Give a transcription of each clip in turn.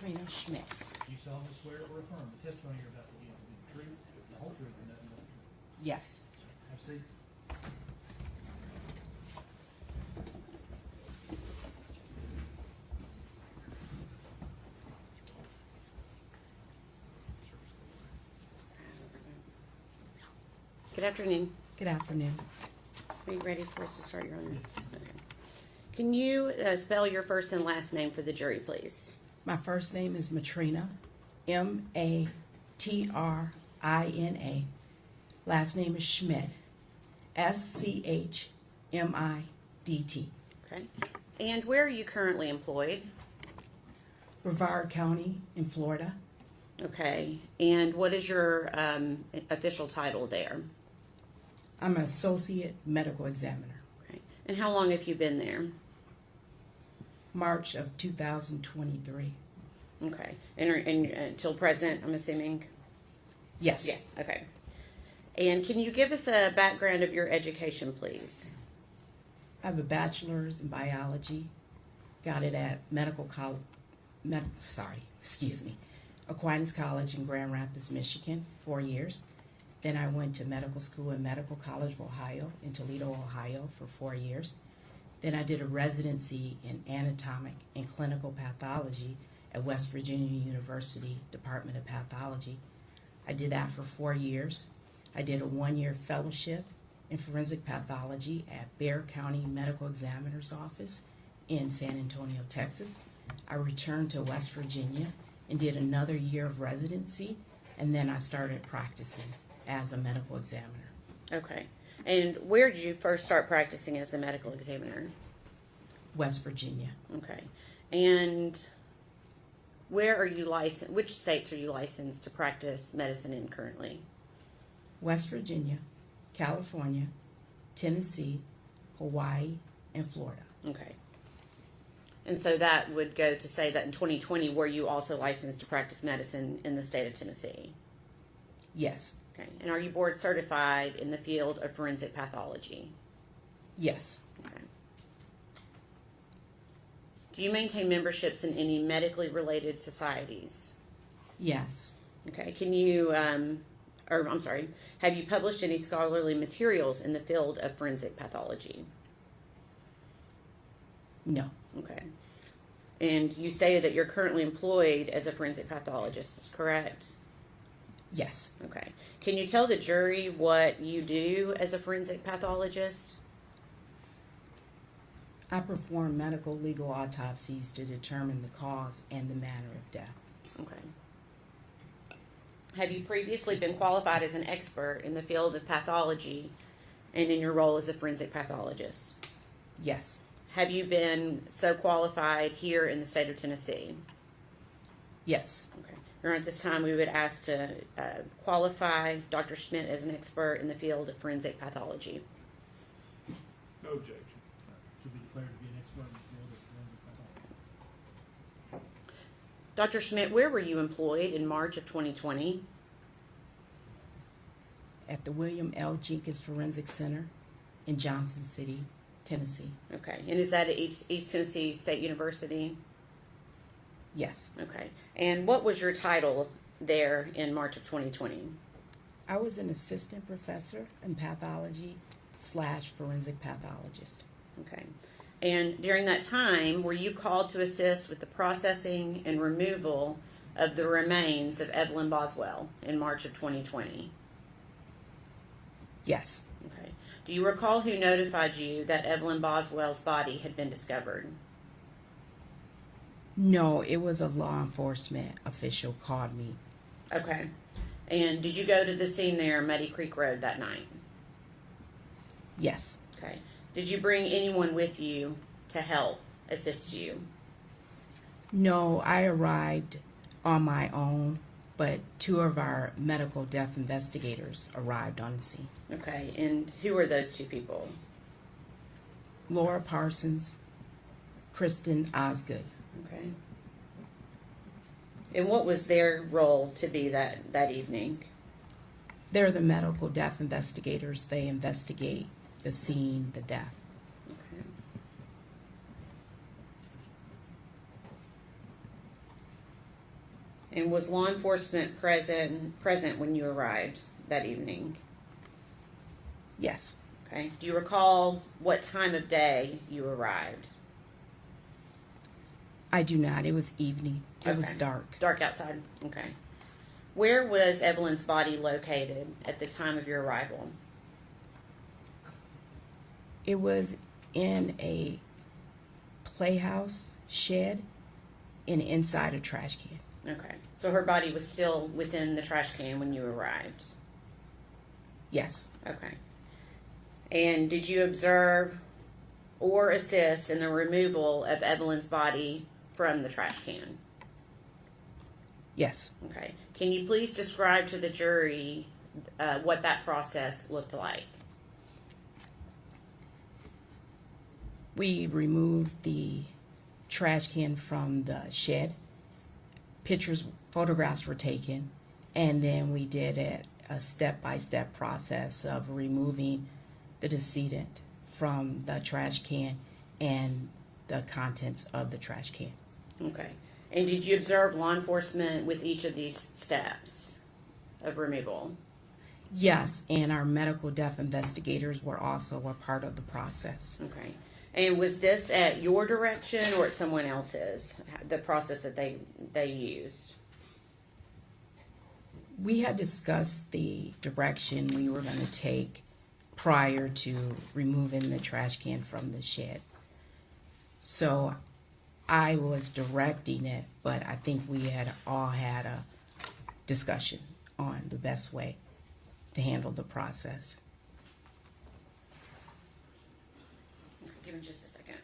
Matrina Schmid. You solemnly swear or affirm the testimony you're about to give will be the truth, the whole truth, and nothing but the truth. Yes. Have a seat. Good afternoon. Good afternoon. Are you ready for us to start, Your Honor? Yes. Okay. Can you spell your first and last name for the jury, please? My first name is Matrina, M-A-T-R-I-N-A. Last name is Schmid, S-C-H-M-I-D-T. Okay. And where are you currently employed? Brevard County in Florida. Okay. And what is your official title there? I'm an associate medical examiner. Okay. And how long have you been there? March of 2023. Okay. And until present, I'm assuming? Yes. Yes. Okay. And can you give us a background of your education, please? I have a bachelor's in biology. Got it at Aquinas College in Grand Rapids, Michigan, 4 years. Then I went to medical school at Medical College of Ohio in Toledo, Ohio for 4 years. Then I did a residency in anatomic and clinical pathology at West Virginia University Department of Pathology. I did that for 4 years. I did a 1-year fellowship in forensic pathology at Bexar County Medical Examiner's Office in San Antonio, Texas. I returned to West Virginia and did another year of residency, and then I started practicing as a medical examiner. Okay. And where did you first start practicing as a medical examiner? West Virginia. Okay. And where are you licensed? Which states are you licensed to practice medicine in currently? West Virginia, California, Tennessee, Hawaii, and Florida. Okay. And so that would go to say that in 2020, were you also licensed to practice medicine in the state of Tennessee? Yes. Okay. And are you board certified in the field of forensic pathology? Yes. Okay. Do you maintain memberships in any medically related societies? Yes. Okay. Can you, have you published any scholarly materials in the field of forensic pathology? No. Okay. And you stated that you're currently employed as a forensic pathologist, correct? Yes. Okay. Can you tell the jury what you do as a forensic pathologist? I perform medical legal autopsies to determine the cause and the manner of death. Okay. Have you previously been qualified as an expert in the field of pathology and in your role as a forensic pathologist? Yes. Have you been so qualified here in the state of Tennessee? Yes. Okay. At this time, we would ask to qualify Dr. Schmidt as an expert in the field of forensic pathology. No objection. Should be declared to be an expert in the field of forensic pathology. Dr. Schmidt, where were you employed in March of 2020? At the William L. Jenkins Forensic Center in Johnson City, Tennessee. Okay. And is that at East Tennessee State University? Yes. Okay. And what was your title there in March of 2020? I was an assistant professor in pathology / forensic pathologist. Okay. And during that time, were you called to assist with the processing and removal of the remains of Evelyn Boswell in March of 2020? Yes. Okay. Do you recall who notified you that Evelyn Boswell's body had been discovered? No, it was a law enforcement official called me. Okay. And did you go to the scene there, Muddy Creek Road, that night? Yes. Okay. Did you bring anyone with you to help assist you? No, I arrived on my own, but 2 of our medical death investigators arrived on the scene. Okay. And who are those 2 people? Laura Parsons, Kristen Osgood. Okay. And what was their role to be that evening? They're the medical death investigators. They investigate the scene, the death. Okay. And was law enforcement present when you arrived that evening? Yes. Okay. Do you recall what time of day you arrived? I do not. It was evening. It was Okay. dark. Dark outside. Okay. Where was Evelyn's body located at the time of your arrival? It was in a playhouse shed and inside a trash can. Okay. So her body was still within the trash can when you arrived? Yes. Okay. And did you observe or assist in the removal of Evelyn's body from the trash can? Yes. Okay. Can you please describe to the jury what that process looked like? We removed the trash can from the shed. Photographs were taken, and then we did a step-by-step process of removing the decedent from the trash can and the contents of the trash can. Okay. And did you observe law enforcement with each of these steps of removal? Yes, and our medical death investigators were also a part of the process. Okay. And was this at your direction or at someone else's, the process that they used? We had discussed the direction we were going to take prior to removing the trash can from the shed. So I was directing it, but I think we had all had a discussion on the best way to handle the process. Give me just a second.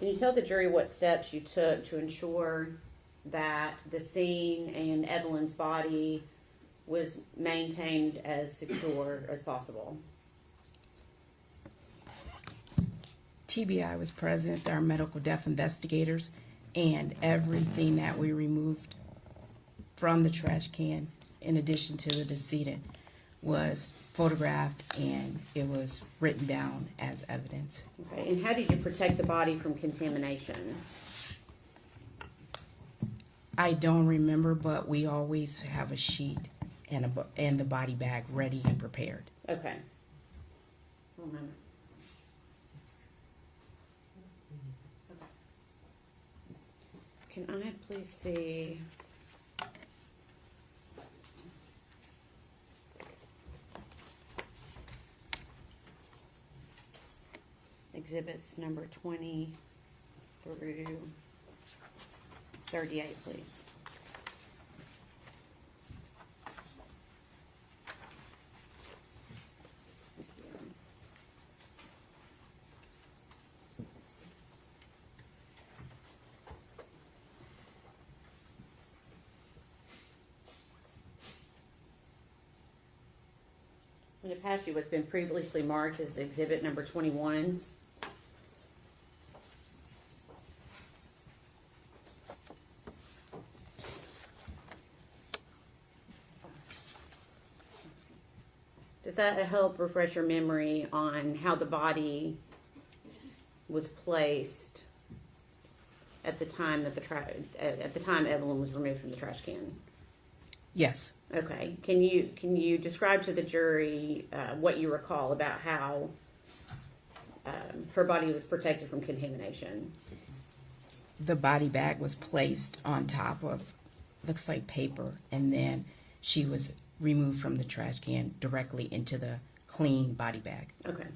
Can you tell the jury what steps you took to ensure that the scene and Evelyn's body was maintained as secure as possible? TBI was present, our medical death investigators, and everything that we removed from the trash can, in addition to the decedent, was photographed and it was written down as evidence. Okay, and how did you protect the body from contamination? I don't remember, but we always have a sheet and the body bag ready and prepared. Okay. One moment. Can I please see? Exhibits number 20 through 38, please. Thank you. In the past, what's been previously marked as exhibit number 21. Does that help refresh your memory on how the body was placed at the time that at the time Evelyn was removed from the trash can? Yes. Okay. Can you describe to the jury what you recall about how her body was protected from contamination? The body bag was placed on top of, looks like paper, and then she was removed from the trash can directly into the clean body bag. Okay.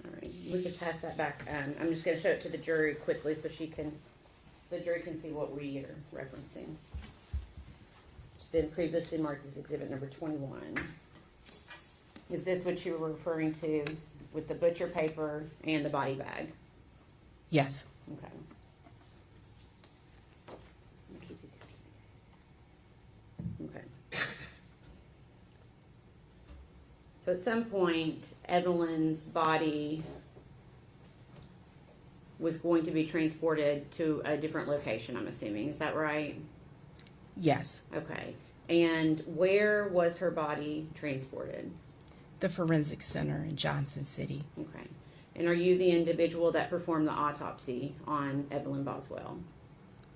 All right. We can pass that back. I'm just going to show it to the jury quickly so the jury can see what we are referencing. It's been previously marked as exhibit number 21. Is this what you were referring to with the butcher paper and the body bag? Yes. Okay. Okay. So at some point, Evelyn's body was going to be transported to a different location, I'm assuming. Is that right? Yes. Okay. And where was her body transported? The Forensic Center in Johnson City. Okay. And are you the individual that performed the autopsy on Evelyn Boswell?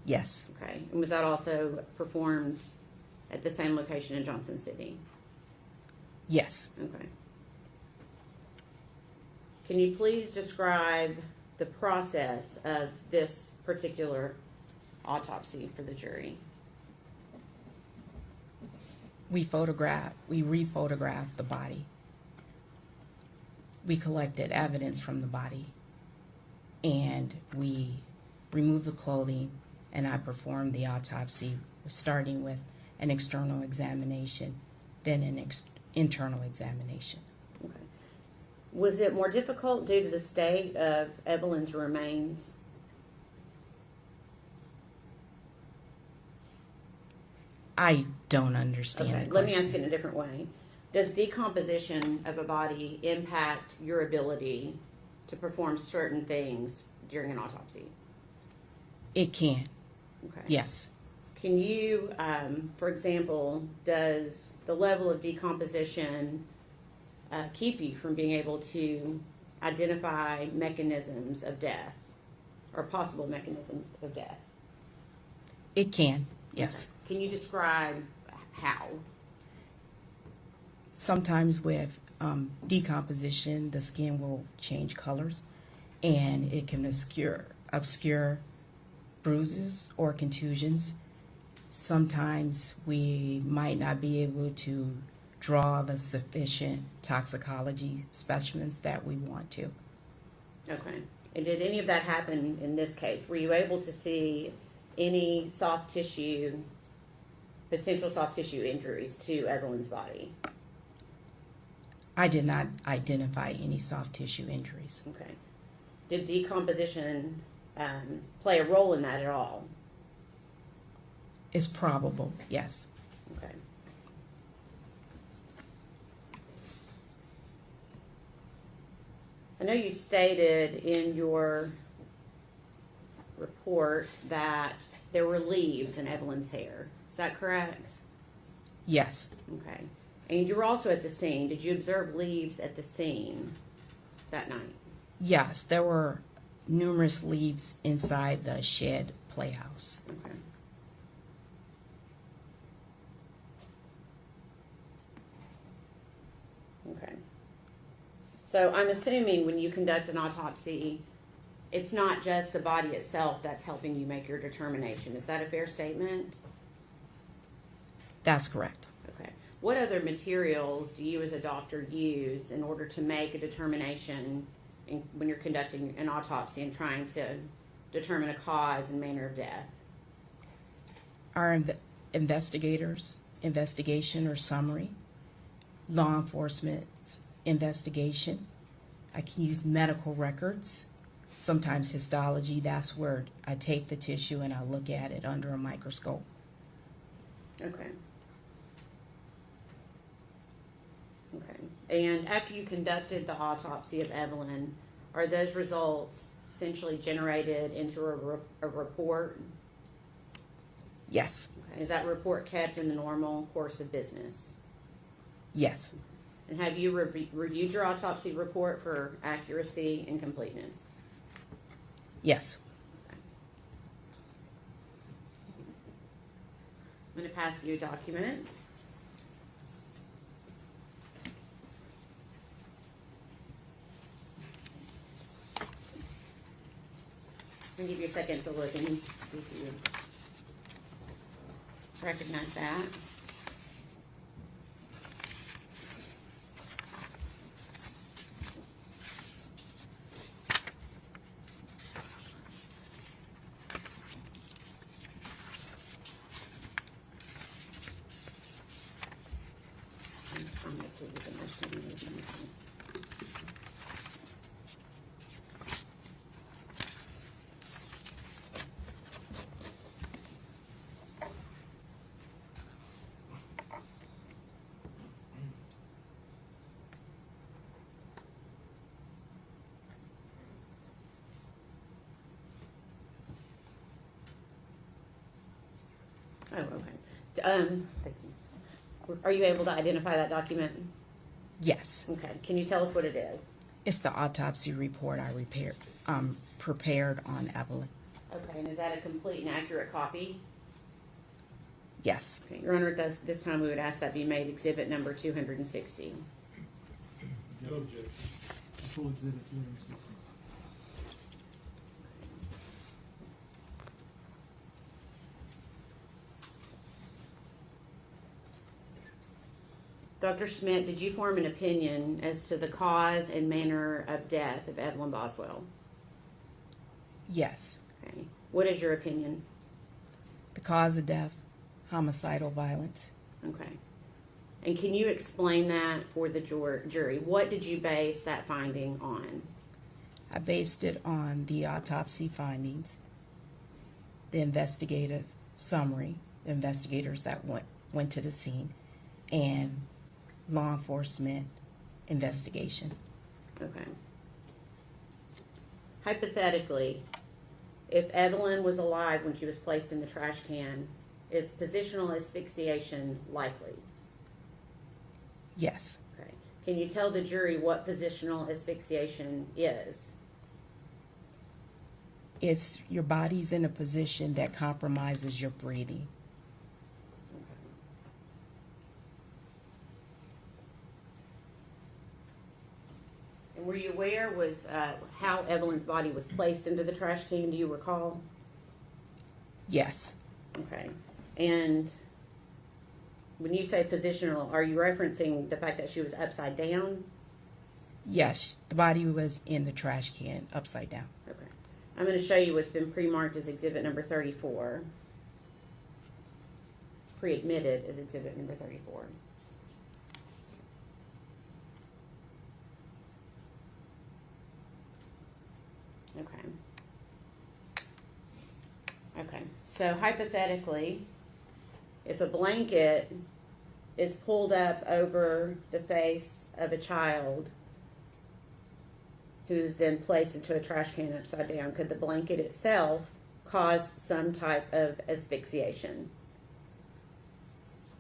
Yes. Okay. And was that also performed at the same location in Johnson City? Yes. Okay. Can you please describe the process of this particular autopsy for the jury? We re-photographed the body. We collected evidence from the body, and we removed the clothing, and I performed the autopsy, starting with an external examination, then an internal examination. Okay. Was it more difficult due to the state of Evelyn's remains? I don't understand Okay, the let me question. ask it in a different way. Does decomposition of a body impact your ability to perform certain things during an autopsy? It can, Okay. yes. Can you, for example, does the level of decomposition keep you from being able to identify mechanisms of death or possible mechanisms of death? It can, yes. Can you describe how? Sometimes with decomposition, the skin will change colors, and it can obscure bruises or contusions. Sometimes we might not be able to draw the sufficient toxicology specimens that we want to. Okay. And did any of that happen in this case? Were you able to see any soft tissue, potential soft tissue injuries to Evelyn's body? I did not identify any soft tissue injuries. Okay. Did decomposition play a role in that at all? It's probable, yes. Okay. I know you stated in your report that there were leaves in Evelyn's hair. Is that correct? Yes, Okay. And you were also at the scene. Did you observe leaves at the scene that night? yes, there were numerous leaves inside the shed playhouse. Okay. Okay. So I'm assuming when you conduct an autopsy, it's not just the body itself that's helping you make your determination. Is that a fair statement? That's correct. Okay. What other materials do you as a doctor use in order to make a determination when you're conducting an autopsy and trying to determine a cause and manner of death? Our investigators' investigation or summary, law enforcement's investigation. I can use medical records, sometimes histology. That's where I take the tissue and I look at it under a microscope. Okay. Okay. And after you conducted the autopsy of Evelyn, are those results essentially generated into a report? Yes, Okay. Is that report kept in the normal course of business? yes, And have you reviewed your autopsy report for accuracy and completeness? yes. I'm going to pass you a document. I'm going to give you a second to look and see if you recognize that. Oh, okay. Thank you. Are you able to identify that document? Yes. Okay. Can you tell us what it is? It's the autopsy report I prepared on Evelyn. Okay. And is that a complete and accurate copy? Yes. Okay. Your Honor, this time we would ask that be made exhibit number 260. No objection. Full exhibit 260. Dr. Schmidt, did you form an opinion as to the cause and manner of death of Evelyn Boswell? Yes. Okay. What is your opinion? The cause of death, homicidal violence. Okay. And can you explain that for the jury? What did you base that finding on? I based it on the autopsy findings, the investigative summary, the investigators that went to the scene, and law enforcement investigation. Okay. Hypothetically, if Evelyn was alive when she was placed in the trash can, is positional asphyxiation likely? Yes. Okay. Can you tell the jury what positional asphyxiation is? It's your body's in a position that compromises your breathing. And were you aware was how Evelyn's body was placed into the trash can? Do you recall? Yes. Okay. And when you say positional, are you referencing the fact that she was upside down? Yes, the body was in the trash can, upside down. Okay. I'm going to show you what's been pre-marked as exhibit number 34. Pre-admitted as exhibit number 34. Okay. Okay. So hypothetically, if a blanket is pulled up over the face of a child who's then placed into a trash can upside down, could the blanket itself cause some type of asphyxiation?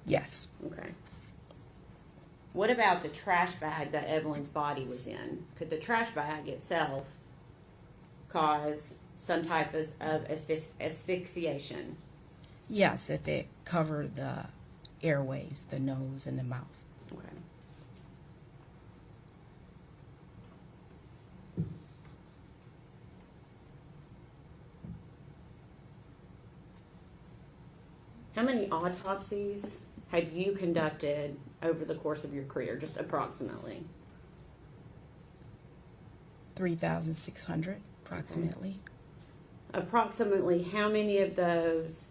Yes. Okay. What about the trash bag that Evelyn's body was in? Could the trash bag itself cause some type of asphyxiation? Yes, if it covered the airways, the nose and the mouth. Okay. How many autopsies have you conducted over the course of your career, just approximately? 3,600 approximately. Approximately how many of those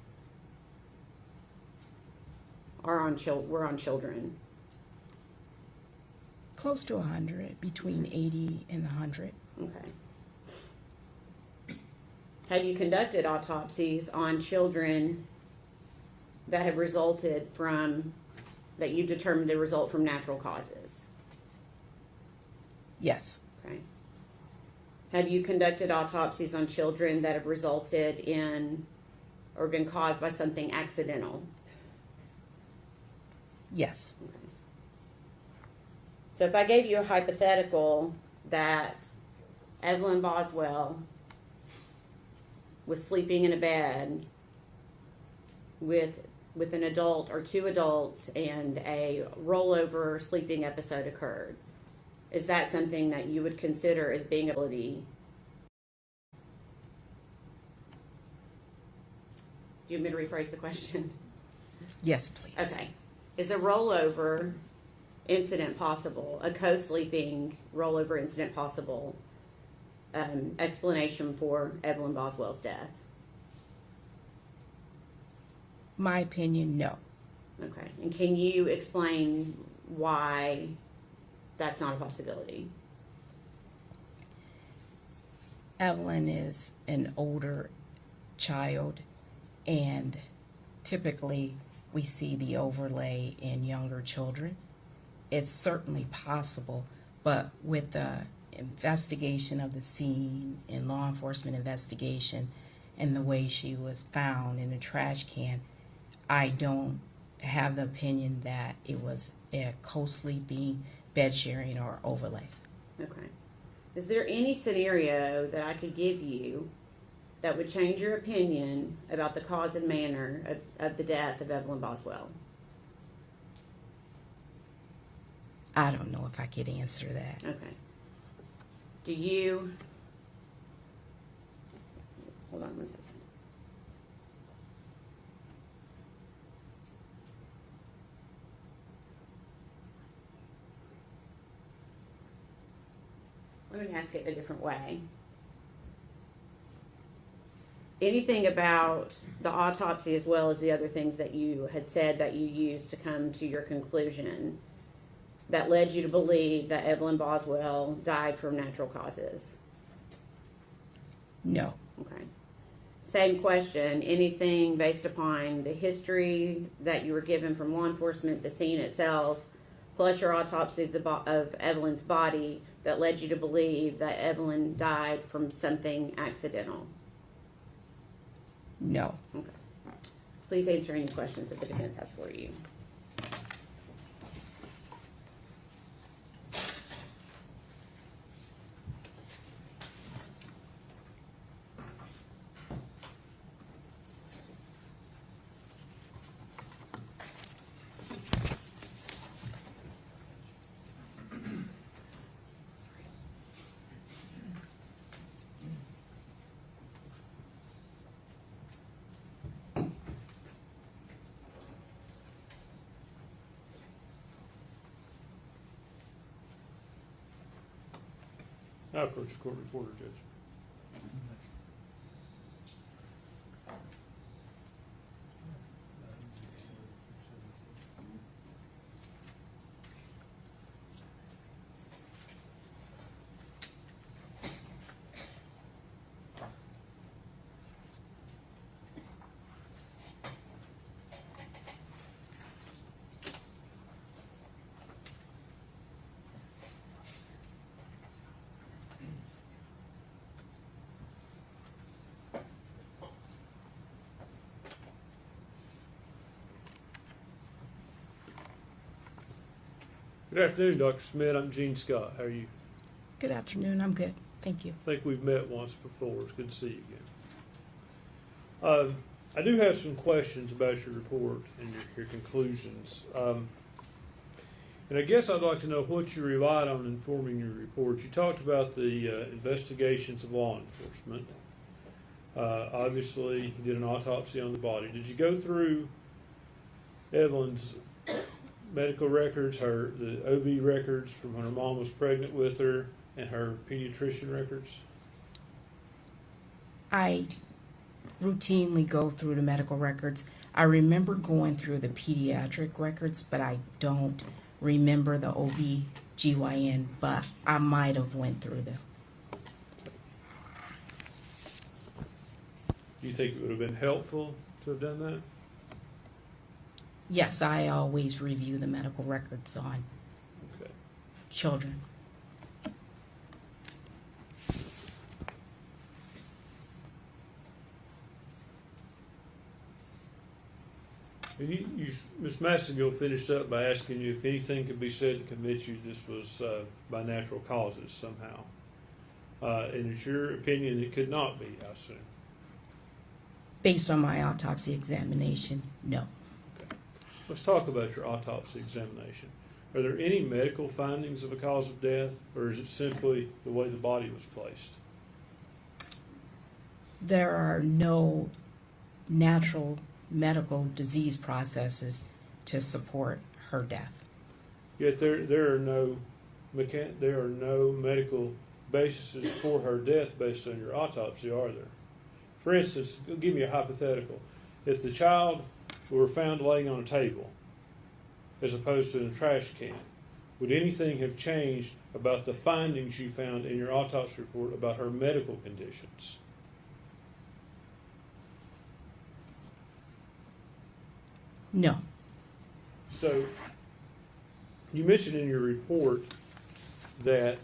are were on children? Close to 100, between 80 and 100. Okay. Have you conducted autopsies on children that have resulted from, that you determined to result from natural causes? Yes. Okay. Have you conducted autopsies on children that have resulted in or been caused by something accidental? Yes. Okay. So if I gave you a hypothetical that Evelyn Boswell was sleeping in a bed with an adult or two adults and a rollover sleeping episode occurred, is that something that you would consider as being ability? Do you want me to rephrase the question? Yes, please. Okay. Is a rollover incident possible, a co-sleeping rollover incident possible, explanation for Evelyn Boswell's death? My opinion, no. Okay. And can you explain why that's not a possibility? Evelyn is an older child, and typically we see the overlay in younger children. It's certainly possible, but with the investigation of the scene and law enforcement investigation and the way she was found in a trash can, I don't have the opinion that it was a co-sleeping, bed sharing, or overlay. Okay. Is there any scenario that I could give you that would change your opinion about the cause and manner of the death of Evelyn Boswell? I don't know if I could answer that. Okay. Do you... Hold on 1 second. Let me ask it a different way. Anything about the autopsy as well as the other things that you had said that you used to come to your conclusion that led you to believe that Evelyn Boswell died from natural causes? No. Okay. Same question. Anything based upon the history that you were given from law enforcement, the scene itself, plus your autopsy of Evelyn's body that led you to believe that Evelyn died from something accidental? No. Okay. Please answer any questions that the defense has for you. Now approach the court reporter, Judge. Good afternoon, Dr. Schmid. I'm Gene Scott. How are you? Good afternoon. I'm good. Thank you. I think we've met once before. It's good to see you again. I do have some questions about your report and your conclusions. And I guess I'd like to know what you relied on in forming your report. You talked about the investigations of law enforcement. Obviously, you did an autopsy on the body. Did you go through Evelyn's medical records, the OB records from when her mom was pregnant with her, and her pediatrician records? I routinely go through the medical records. I remember going through the pediatric records, but I don't remember the OB/GYN, but I might have went through them. Do you think it would have been helpful to have done that? Yes, I always review the medical records on Okay. children. And Ms. Massengill finished up by asking you if anything could be said to convince you this was by natural causes somehow. And it's your opinion it could not be, I assume. Based on my autopsy examination, no. Okay. Let's talk about your autopsy examination. Are there any medical findings of a cause of death, or is it simply the way the body was placed? There are no natural medical disease processes to support her death. Yet there are no medical bases for her death based on your autopsy, are there? For instance, give me a hypothetical. If the child were found laying on a table as opposed to in a trash can, would anything have changed about the findings you found in your autopsy report about her medical conditions? No. So, you mentioned in your report that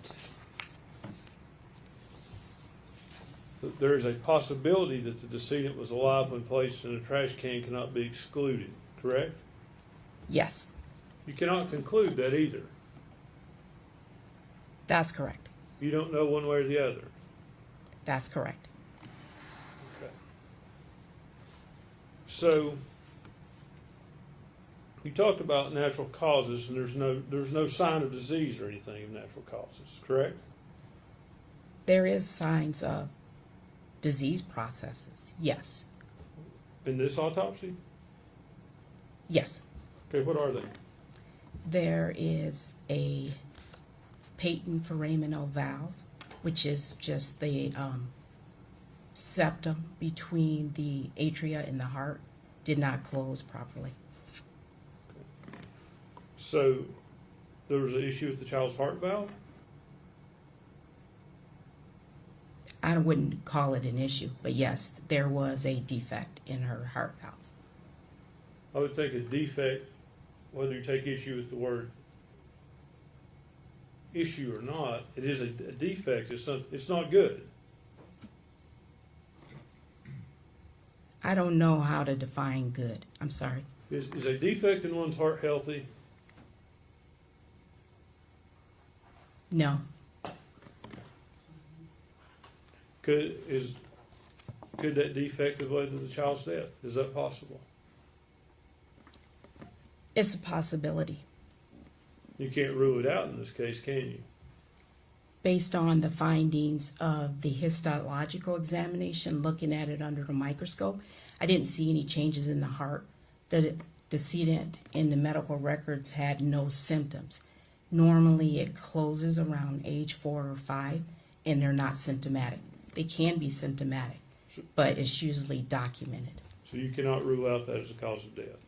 there is a possibility that the decedent was alive when placed in a trash can cannot be excluded, correct? Yes, You cannot conclude that either. that's correct. You don't know one way or the other. That's correct. Okay. So, you talked about natural causes, and there's no sign of disease or anything of natural causes, correct? There is signs of disease processes. Yes. In this autopsy? Yes. Okay, what are they? There is a patent foraminal valve, which is just the septum between the atria and the heart, did not close properly. So, there was an issue with the child's heart valve? I wouldn't call it an issue, but yes, there was a defect in her heart valve. I would think a defect, whether you take issue with the word issue or not, it is a defect. It's not good. I don't know how to define good. I'm sorry. Is a defect in one's heart healthy? No. Could that defect have led to the child's death? Is that possible? It's a possibility. You can't rule it out in this case, can you? Based on the findings of the histological examination, looking at it under the microscope, I didn't see any changes in the heart. The decedent in the medical records had no symptoms. Normally it closes around age 4 or 5, and they're not symptomatic. They can be symptomatic, but it's usually documented. So you cannot rule out that as a cause of death.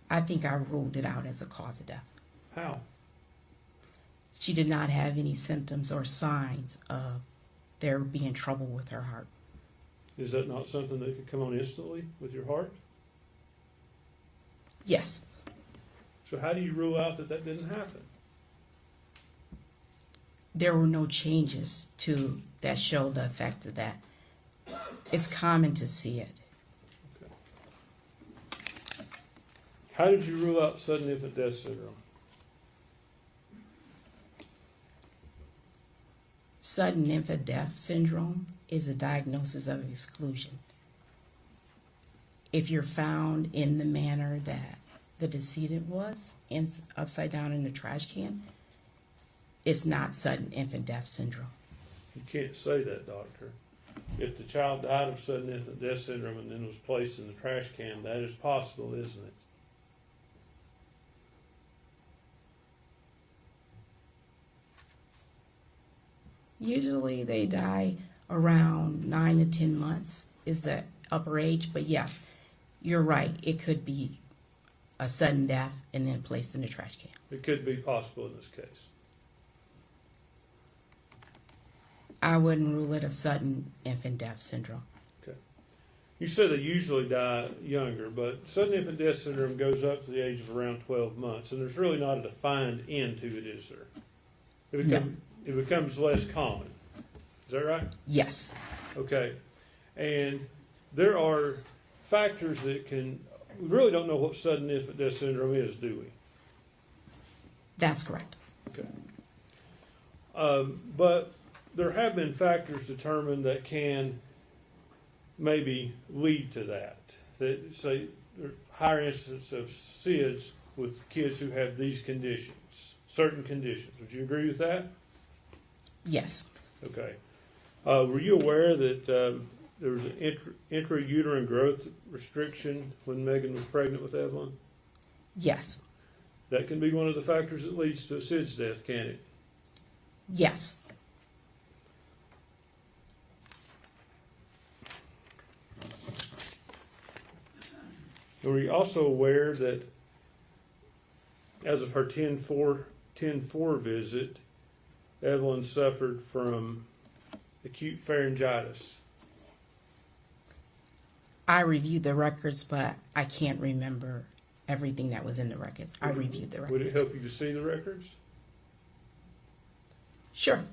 I think I ruled it out as a cause of death. How? She did not have any symptoms or signs of there being trouble with her heart. Is that not something that could come on instantly with your heart? Yes. So how do you rule out that didn't happen? There were no changes to that show the effect of that. It's common to see it. Okay. How did you rule out sudden infant death syndrome? Sudden infant death syndrome is a diagnosis of exclusion. If you're found in the manner that the decedent was, upside down in the trash can, it's not sudden infant death syndrome. You can't say that, doctor. If the child died of sudden infant death syndrome and then was placed in the trash can, that is possible, isn't it? Usually they die around 9 to 10 months is the upper age, but yes, you're right. It could be a sudden death and then placed in the trash can. It could be possible in this case. I wouldn't rule it a sudden infant death syndrome. Okay. You said they usually die younger, but sudden infant death syndrome goes up to the age of around 12 months, and there's really not a defined end to it, is there? It becomes less common. Is that right? Yes. Okay. And there are factors that we really don't know what sudden infant death syndrome is, do we? That's correct. Okay. But there have been factors determined that can maybe lead to that. That say there's higher incidence of SIDS with kids who have these conditions, certain conditions. Would you agree with that? Yes. Okay. Were you aware that there was an intrauterine growth restriction when Megan was pregnant with Evelyn? Yes. That can be one of the factors that leads to a SIDS death, can it? Yes. Were you also aware that as of her 10-4 visit, Evelyn suffered from acute pharyngitis? I reviewed the records, but I can't remember everything that was in the records. I reviewed the records. Would it help you to see the records? Sure.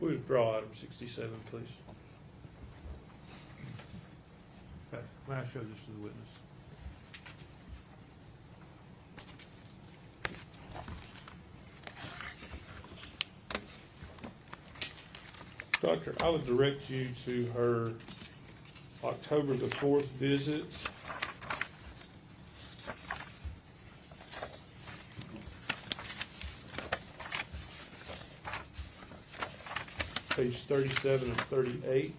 We withdraw item 67, please. Okay, may I show this to the witness? Doctor, I would direct you to her October the 4th visit. Page 37 and 38.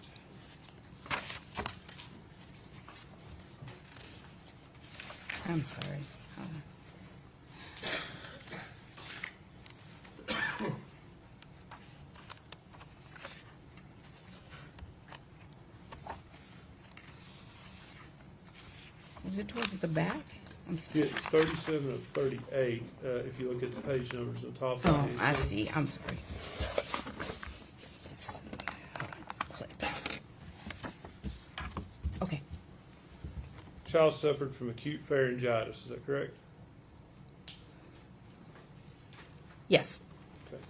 I'm sorry. Is it towards the back? I'm sorry. It's 37 of 38, if you look at the page numbers on top. Oh, I see. I'm sorry. It's, hold on, clip. Okay. Child suffered from acute pharyngitis, is that correct? Yes. Okay.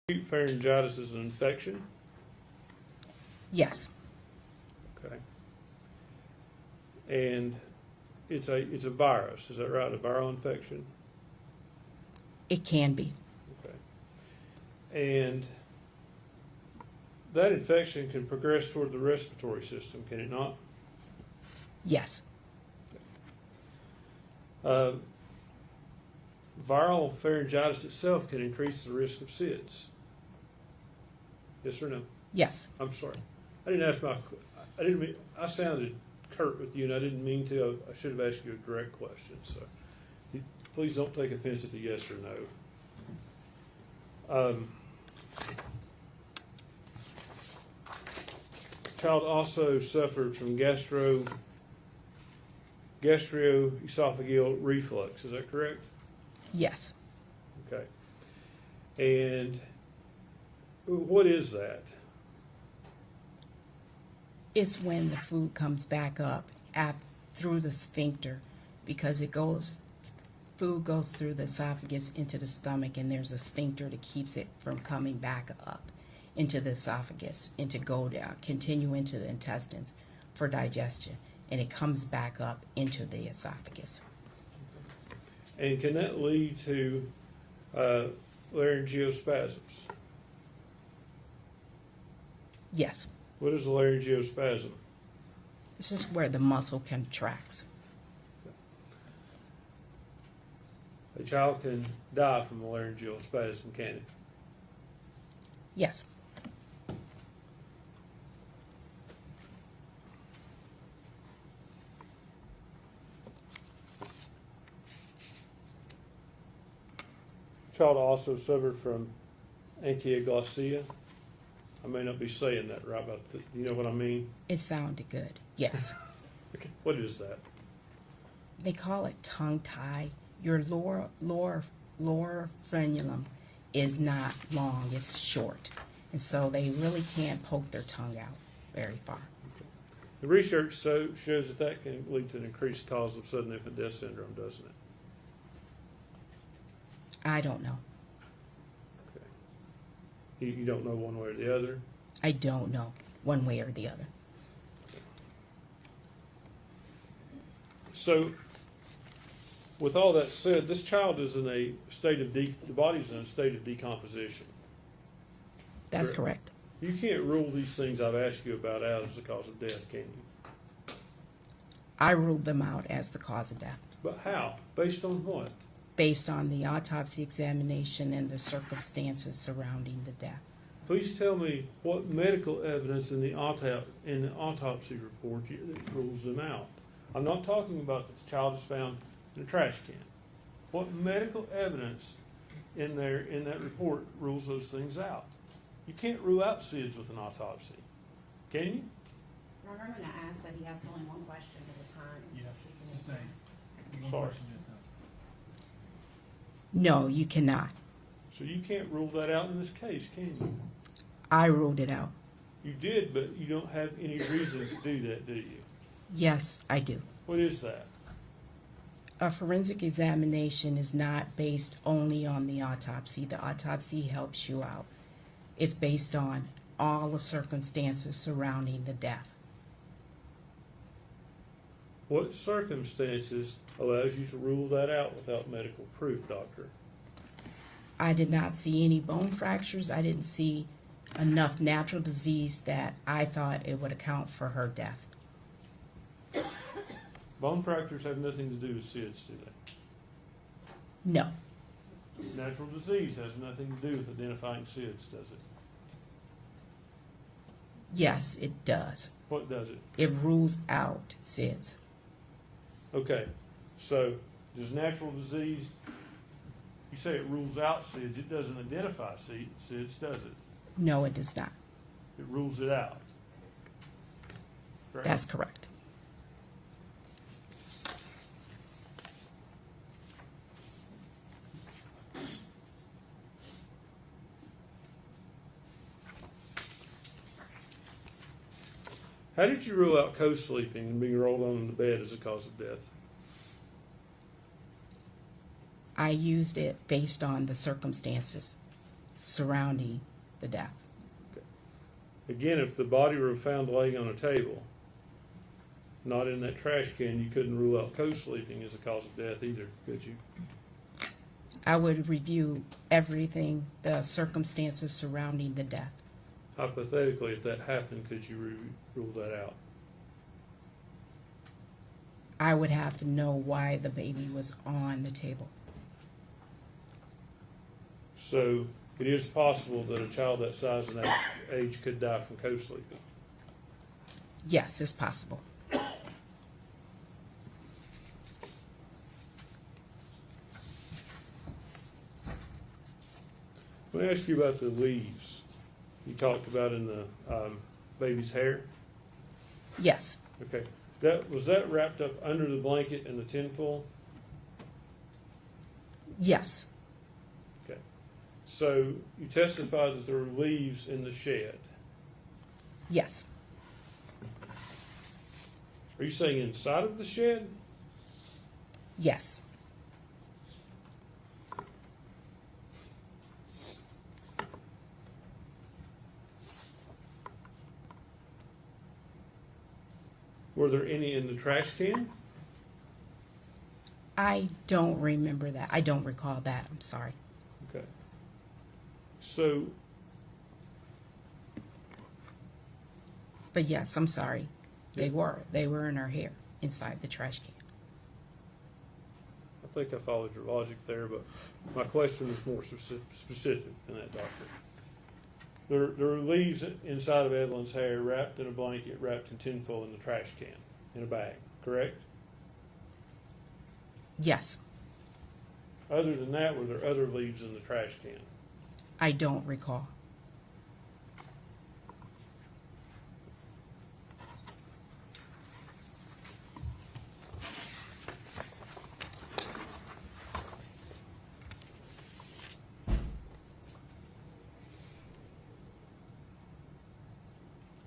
Acute pharyngitis is an infection? Yes. Okay. And it's a virus, is that right? A viral infection? It can be. Okay. And that infection can progress toward the respiratory system, can it not? Yes. Viral pharyngitis itself can increase the risk of SIDS. Yes or no? Yes. I'm sorry. I sounded curt with you and I didn't mean to. I should have asked you a direct question. So please don't take offense at the yes or no. Child also suffered from gastroesophageal reflux. Is that correct? Yes. Okay. And what is that? It's when the food comes back up through the sphincter, because food goes through the esophagus into the stomach, and there's a sphincter that keeps it from coming back up into the esophagus and to go down, continue into the intestines for digestion, and it comes back up into the esophagus. And can that lead to laryngeospasms? Yes. What is a laryngeospasm? This is where the muscle contracts. A child can die from a laryngeal spasm, can it? Yes. Child also suffered from ankyglossia. I may not be saying that right, but you know what I mean? It sounded good. Yes. Okay. What is that? They call it tongue tie. Your lower frenulum is not long, it's short. And so they really can't poke their tongue out very far. Okay. The research shows that can lead to an increased cause of sudden infant death syndrome, doesn't it? I don't know. Okay. You don't know one way or the other? I don't know one way or the other. So, with all that said, this child is in a state of the body's in a state of decomposition. That's correct. You can't rule these things I've asked you about out as the cause of death, can you? I ruled them out as the cause of death, But how? Based on what? based on the autopsy examination and the circumstances surrounding the death. Please tell me what medical evidence in the autopsy report that rules them out. I'm not talking about that the child is found in a trash can. What medical evidence in that report rules those things out? You can't rule out SIDS with an autopsy, can you? I'm going to ask that he asks only one question at a time. Yeah, sustain. One Sorry. question at a time. No, you cannot. So you can't rule that out in this case, can you? I ruled it out. You did, but you don't have any reason to do that, do you? Yes, I do. What is that? A forensic examination is not based only on the autopsy. The autopsy helps you out. It's based on all the circumstances surrounding the death. What circumstances allows you to rule that out without medical proof, doctor? I did not see any bone fractures. I didn't see enough natural disease that I thought it would account for her death. Bone fractures have nothing to do with SIDS, do they? No, Natural disease has nothing to do with identifying SIDS, does it? yes, it does. What does it? It rules out SIDS. Okay, so does natural disease, you say it rules out SIDS, it doesn't identify SIDS, does it? No, it does not. It rules it out. Correct? That's correct. How did you rule out co-sleeping and being rolled on the bed as a cause of death? I used it based on the circumstances surrounding the death. Again, if the body were found laying on a table, not in that trash can, you couldn't rule out co-sleeping as a cause of death either, could you? I would review everything, the circumstances surrounding the death. Hypothetically, if that happened, could you rule that out? I would have to know why the baby was on the table. So it is possible that a child that size and that age could die from co-sleeping. Yes, it's possible. Let me ask you about the leaves you talked about in the baby's hair. Yes, Okay, was that wrapped up under the blanket in the tinfoil? yes, Okay, so you testified that there were leaves in the shed. yes, Are you saying inside of the shed? yes, Were there any in the trash can? I don't remember that. I don't recall that. I'm sorry. Okay. So, But yes, I'm sorry. They were in her hair inside the trash can. I think I followed your logic there, but my question was more specific than that, doctor. There were leaves inside of Evelyn's hair wrapped in a blanket, wrapped in tinfoil in the trash can, in a bag, correct? Yes, Other than that, were there other leaves in the trash can? I don't recall.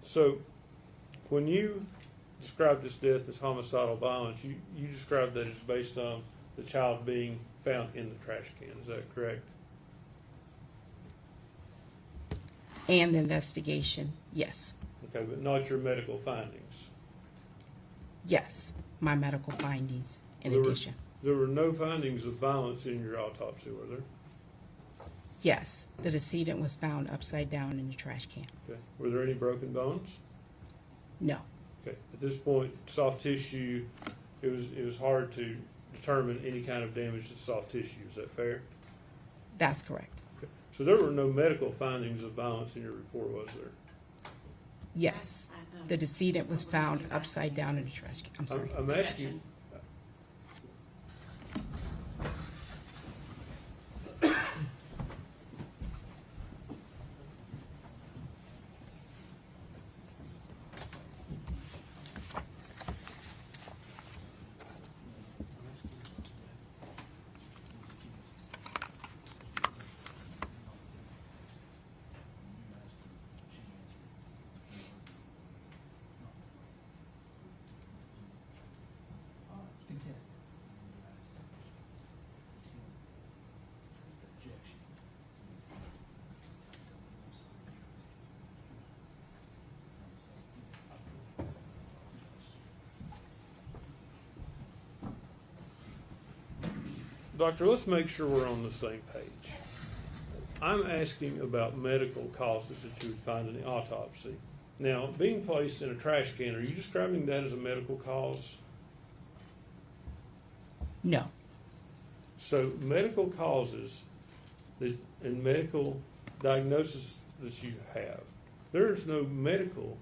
So, when you described this death as homicidal violence, you described that as based on the child being found in the trash can. Is that correct? And the investigation, yes. Okay, but not your medical findings. Yes, my medical findings in There were- addition. There were no findings of violence in your autopsy, were there? Yes, the decedent was found upside down in the trash can. Okay. Were there any broken bones? No, Okay. At this point, soft tissue, it was hard to determine any kind of damage to soft tissue. Is that fair? that's correct. Okay. So there were no medical findings of violence in your report, was there? Yes, the decedent was found upside down in the trash can. I'm sorry. I'm asking. Doctor, let's make sure we're on the same page. I'm asking about medical causes that you would find in the autopsy. Now, being placed in a trash can, are you describing that as a medical cause? No. So medical causes that, and medical diagnosis that you have, there is no medical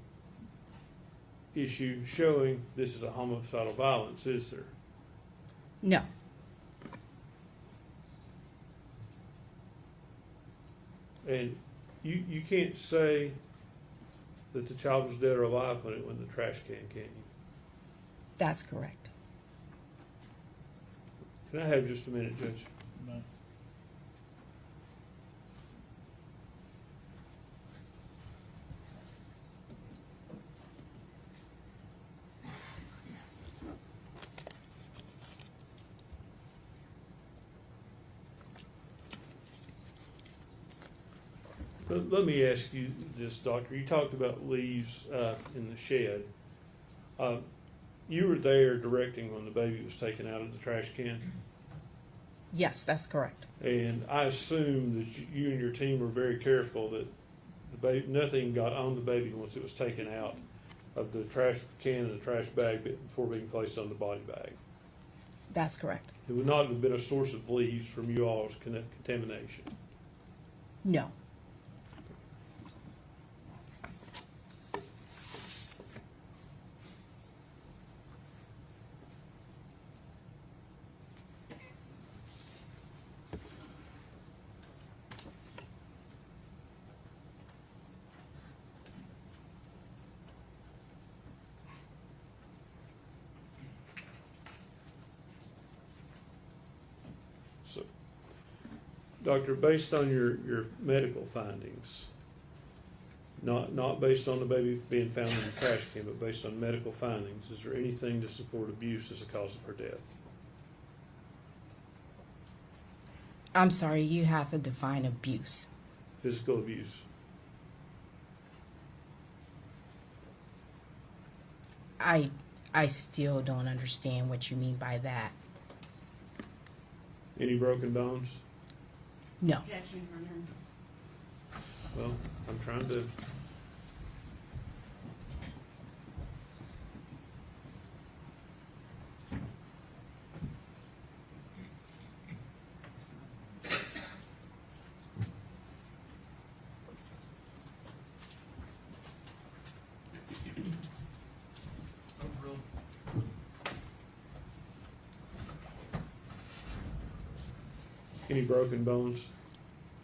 issue showing this is a homicidal violence, is there? No. And you can't say that the child was dead or alive when it went in the trash can you? That's correct. Can I have just a minute, Judge? No. Let me ask you this, Doctor. You talked about leaves in the shed. You were there directing when the baby was taken out of the trash can, Yes, that's correct. and I assume that you and your team were very careful that the baby, nothing got on the baby once it was taken out of the trash can and the trash bag before being placed on the body bag. That's correct. It would not have been a source of leaves from you all's contamination. No. So, Doctor, based on your medical findings, not based on the baby being found in the trash can, but based on medical findings, is there anything to support abuse as a cause of her death? I'm sorry, you have to define abuse. Physical abuse? I still don't understand what you mean by that. Any broken bones? No. Objection, Your Honor. Well, I'm trying to. Any broken bones?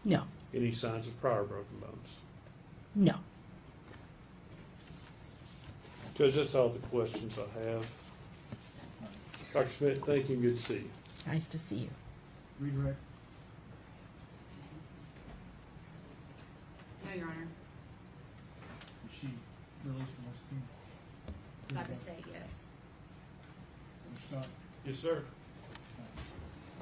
No. Any signs of prior broken bones? No. Judge, that's all the questions I have. Dr. Schmidt, thank you and good to see you. Nice to see you. Redirect. No, Your Honor. Is she released from this team? By the state, yes. Mr. Scott? Yes, sir.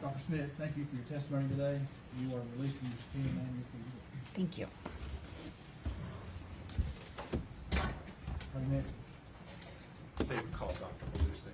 Dr. Schmidt, thank you for your testimony today. You are released from your subpoena and your plea. Thank you. Next. David called Dr. Ballistic.